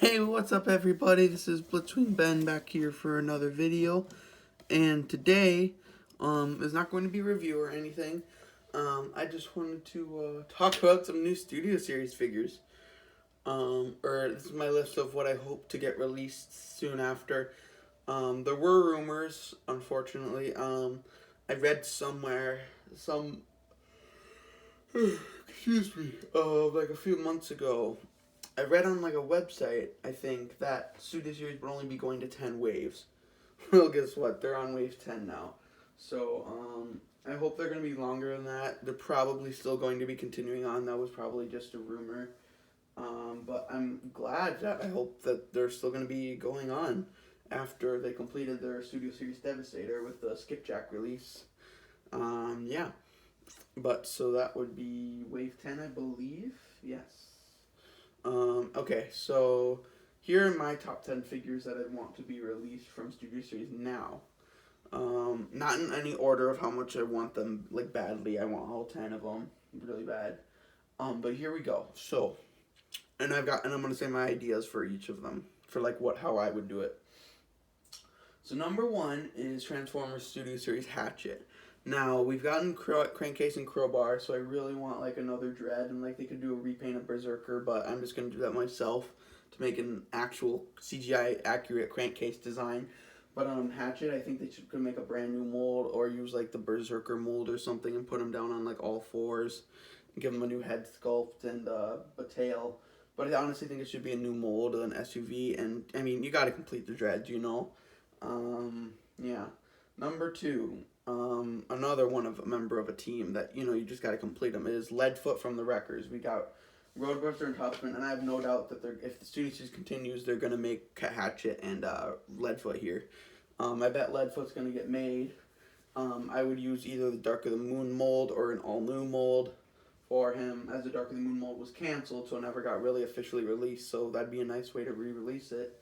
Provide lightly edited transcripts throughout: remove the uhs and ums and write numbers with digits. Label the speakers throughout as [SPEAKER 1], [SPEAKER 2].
[SPEAKER 1] Hey, what's up everybody? This is Blitzwing Ben back here for another video. And today is not going to be a review or anything. I just wanted to talk about some new Studio Series figures. Or this is my list of what I hope to get released soon after. There were rumors, unfortunately. I read somewhere, excuse me, like a few months ago, I read on like a website, I think, that Studio Series would only be going to 10 waves. Well, guess what? They're on wave 10 now. So, I hope they're going to be longer than that. They're probably still going to be continuing on. That was probably just a rumor. But I'm glad that I hope that they're still going to be going on after they completed their Studio Series Devastator with the Skipjack release. Yeah. But so that would be wave 10, I believe. Yes. Okay, so here are my top 10 figures that I'd want to be released from Studio Series now. Not in any order of how much I want them, like, badly. I want all 10 of them really bad. But here we go. So, and I'm going to say my ideas for each of them, for, like, how I would do it. So, number one is Transformers Studio Series Hatchet. Now, we've gotten Crankcase and Crowbar, so I really want, like, another Dread, and, like, they could do a repaint of Berserker, but I'm just going to do that myself to make an actual CGI accurate Crankcase design. But Hatchet, I think they could make a brand new mold, or use, like, the Berserker mold or something and put him down on, like, all fours, and give him a new head sculpt and a tail. But I honestly think it should be a new mold, an SUV, and, I mean, you gotta complete the Dreads, you know? Yeah. Number two, another one of a member of a team that, you know, you just got to complete them, is Leadfoot from the Wreckers. We got Roadbuster and Tuxman, and I have no doubt that if the Studio Series continues, they're going to make Hatchet and Leadfoot here. I bet Leadfoot's going to get made. I would use either the Dark of the Moon mold or an all-new mold for him, as the Dark of the Moon mold was canceled, so it never got really officially released, so that'd be a nice way to re-release it.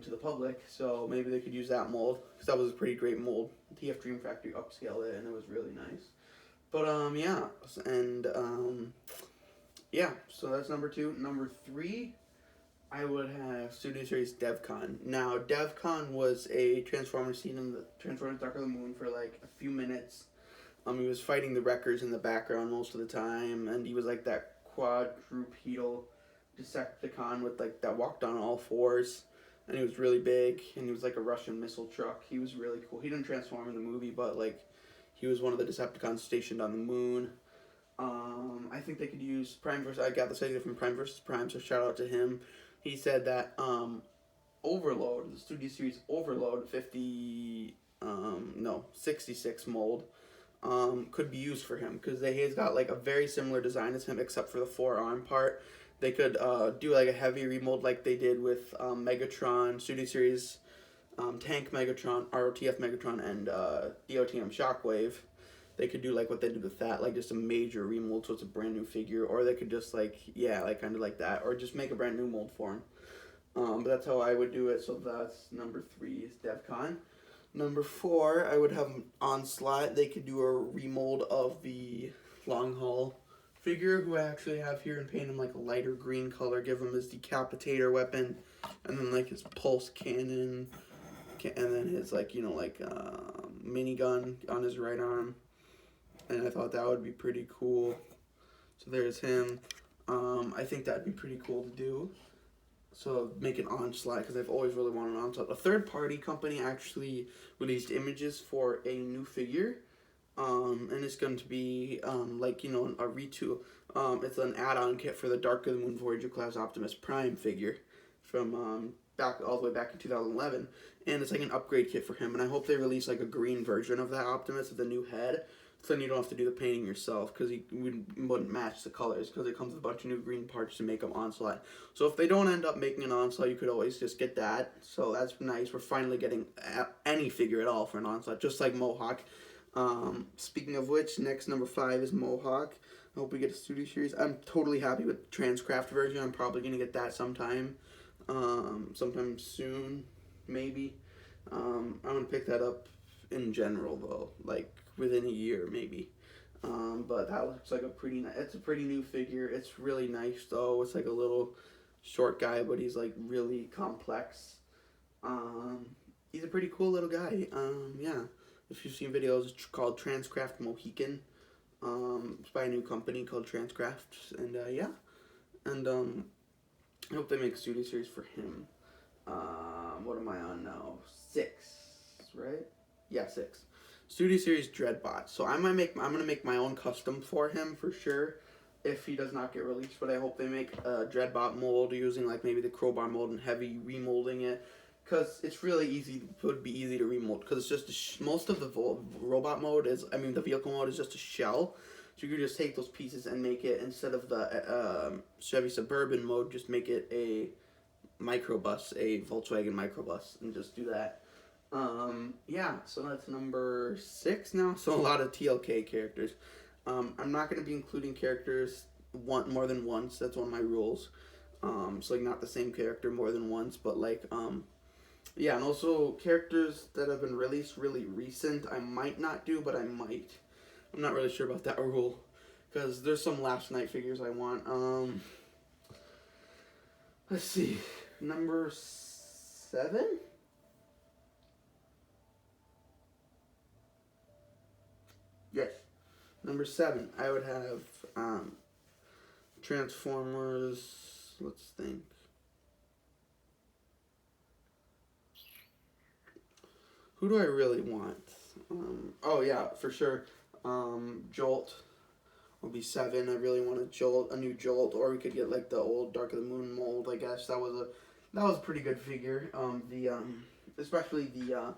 [SPEAKER 1] To the public, so maybe they could use that mold, because that was a pretty great mold. TF Dream Factory upscaled it, and it was really nice. But, yeah, and, yeah, so that's number two. Number three, I would have Studio Series DevCon. Now, DevCon was a Transformers scene in the Transformers Dark of the Moon for, like, a few minutes. He was fighting the Wreckers in the background most of the time, and he was, like, that quadrupedal Decepticon with, like, that walked on all fours. And he was really big, and he was like a Russian missile truck. He was really cool. He didn't transform in the movie, but like, he was one of the Decepticons stationed on the moon. I think they could use Prime vs. I got this idea from Prime vs. Prime, so shout out to him. He said that Overload, the Studio Series Overload 66 mold, could be used for him, because he's got like a very similar design as him, except for the forearm part. They could do like a heavy remold like they did with Megatron, Studio Series Tank Megatron, ROTF Megatron, and DOTM Shockwave. They could do like what they did with that, like just a major remold, so it's a brand new figure. Or they could just like, yeah, like kind of like that, or just make a brand new mold for him. But that's how I would do it. So that's number three is DevCon. Number four, I would have Onslaught. They could do a remold of the Long Haul figure, who I actually have here, and paint him like a lighter green color, give him his decapitator weapon, and then like his pulse cannon, and then his like, you know, like minigun on his right arm. And I thought that would be pretty cool. So there's him. I think that'd be pretty cool to do. So make an Onslaught, because I've always really wanted an Onslaught. A third-party company actually released images for a new figure. And it's going to be, like, you know, a retool. It's an add-on kit for the Dark of the Moon Voyager class Optimus Prime figure from back all the way back in 2011, and it's like an upgrade kit for him. And I hope they release like a green version of that Optimus with a new head, so then you don't have to do the painting yourself, because he wouldn't match the colors, because it comes with a bunch of new green parts to make him Onslaught. So if they don't end up making an Onslaught, you could always just get that. So that's nice. We're finally getting any figure at all for an Onslaught, just like Mohawk. Speaking of which, next number 5 is Mohawk. I hope we get a Studio Series. I'm totally happy with the Transcraft version. I'm probably going to get that sometime soon, maybe. I'm going to pick that up in general, though, like within a year, maybe. But that looks like it's a pretty new figure. It's really nice, though. It's like a little short guy, but he's like really complex. He's a pretty cool little guy. Yeah, if you've seen videos, it's called Transcraft Mohican. It's by a new company called Transcraft, and yeah, and I hope they make a studio series for him. What am I on now? 6, right? Yeah, 6. Studio series Dreadbot. So I'm gonna make my own custom for him for sure, if he does not get released. But I hope they make a Dreadbot mold using like maybe the crowbar mold and heavy remolding it, because it's really easy. It would be easy to remold because it's just most of the robot mode is. I mean, the vehicle mode is just a shell. So you could just take those pieces and make it, instead of the Chevy Suburban mode, just make it a microbus, a Volkswagen microbus, and just do that. Yeah, so that's number 6 now. So a lot of TLK characters. I'm not going to be including characters more than once. That's one of my rules. So like not the same character more than once, but like yeah, and also characters that have been released really recent, I might not do, but I might. I'm not really sure about that rule, because there's some Last Night figures I want. Let's see, number 7. Yes, number 7. I would have Transformers. Let's think. Who do I really want? Oh yeah, for sure. Jolt will be 7. I really want a new Jolt, or we could get like the old Dark of the Moon mold. I guess that was a pretty good figure. Especially the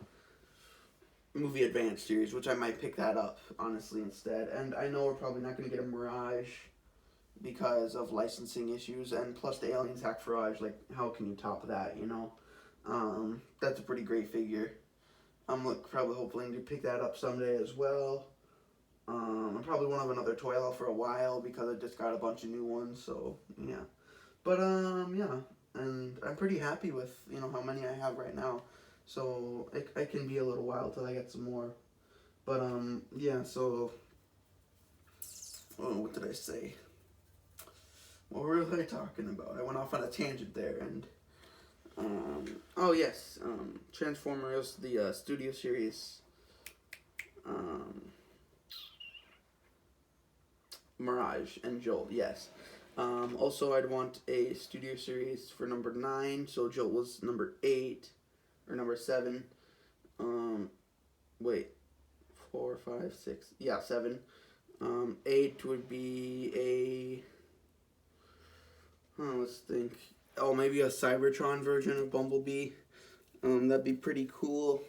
[SPEAKER 1] movie Advanced series, which I might pick that up honestly instead. And I know we're probably not going to get a Mirage because of licensing issues, and plus the Aliens Hack Mirage. Like, how can you top that? You know, that's a pretty great figure. I'm probably hoping to pick that up someday as well. I probably won't have another toy haul for a while because I just got a bunch of new ones. So yeah, but yeah, and I'm pretty happy with how many I have right now. So it can be a little while till I get some more. But yeah. So what did I say? What were I talking about? I went off on a tangent there, and oh yes, Transformers, the studio series, Mirage and Jolt, yes. Also, I'd want a studio series for number 9, so Jolt was number 8, or number 7. Wait, 4, 5, 6, yeah, 7. 8 would be let's think. Oh, maybe a Cybertron version of Bumblebee. That'd be pretty cool.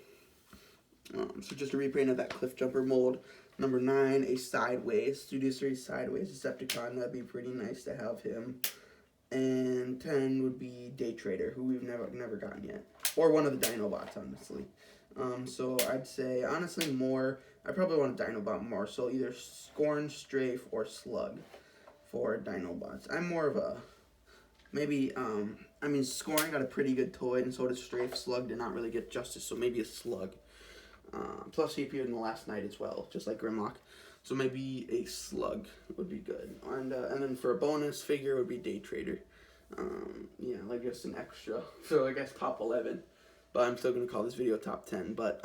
[SPEAKER 1] So just a reprint of that Cliff Jumper mold. Number 9, a Sideways, Studio Series Sideways Decepticon. That'd be pretty nice to have him. And 10 would be Day Trader, who we've never gotten yet. Or one of the Dinobots, honestly. So I'd say, honestly, I probably want a Dinobot more. So either Scorn, Strafe, or Slug for Dinobots. I'm more of a... Maybe, I mean, Scorn got a pretty good toy, and so did Strafe. Slug did not really get justice, so maybe a Slug. Plus, he appeared in the Last Night as well, just like Grimlock. So maybe a Slug would be good. And then for a bonus figure would be Day Trader. Yeah, like just an extra. So I guess top 11. But I'm still going to call this video top 10. But,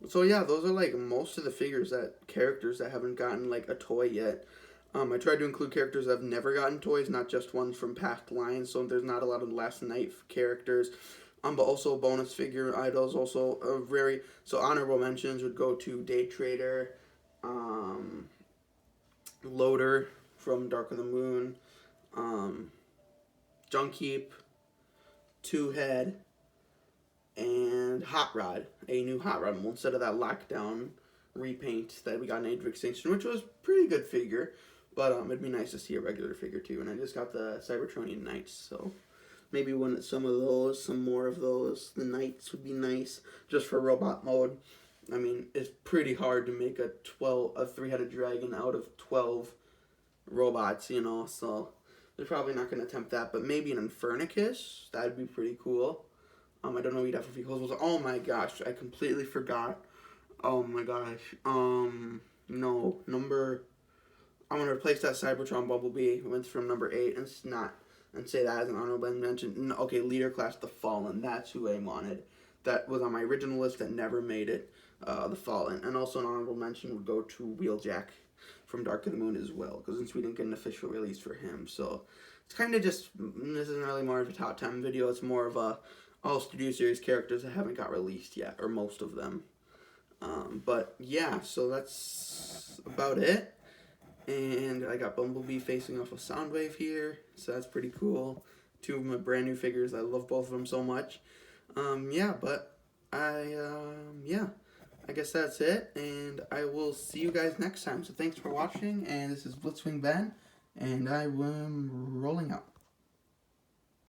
[SPEAKER 1] so yeah, those are like most of the characters that haven't gotten like a toy yet. I tried to include characters that have never gotten toys, not just ones from past lines, so there's not a lot of Last Night characters. But also bonus figure idols, also so honorable mentions would go to Day Trader, Loader from Dark of the Moon, Junkheap, Two Head, and Hot Rod, a new Hot Rod mold instead of that Lockdown repaint that we got in Age of Extinction, which was a pretty good figure. But it'd be nice to see a regular figure too. And I just got the Cybertronian Knights, so maybe some more of those. The Knights would be nice just for robot mode. I mean, it's pretty hard to make a 3-headed dragon out of 12 robots, so they're probably not going to attempt that. But maybe an Infernicus, that'd be pretty cool. I don't know what you'd have for vehicles. Oh my gosh, I completely forgot. Oh my gosh. No, I'm going to replace that Cybertron Bumblebee. It went from number 8, and it's not and say that as an honorable mention. Okay, Leader Class The Fallen. That's who I wanted. That was on my original list that never made it. The Fallen. And also an honorable mention would go to Wheeljack from Dark of the Moon as well, because since we didn't get an official release for him. So it's kind of just, this isn't really more of a top 10 video. It's more of a all Studio Series characters that haven't got released yet, or most of them. But yeah, so that's about it. And I got Bumblebee facing off of Soundwave here, so that's pretty cool. Two of my brand new figures. I love both of them so much. Yeah, but yeah, I guess that's it, and I will see you guys next time. So thanks for watching, and this is Blitzwing Ben, and I am rolling out.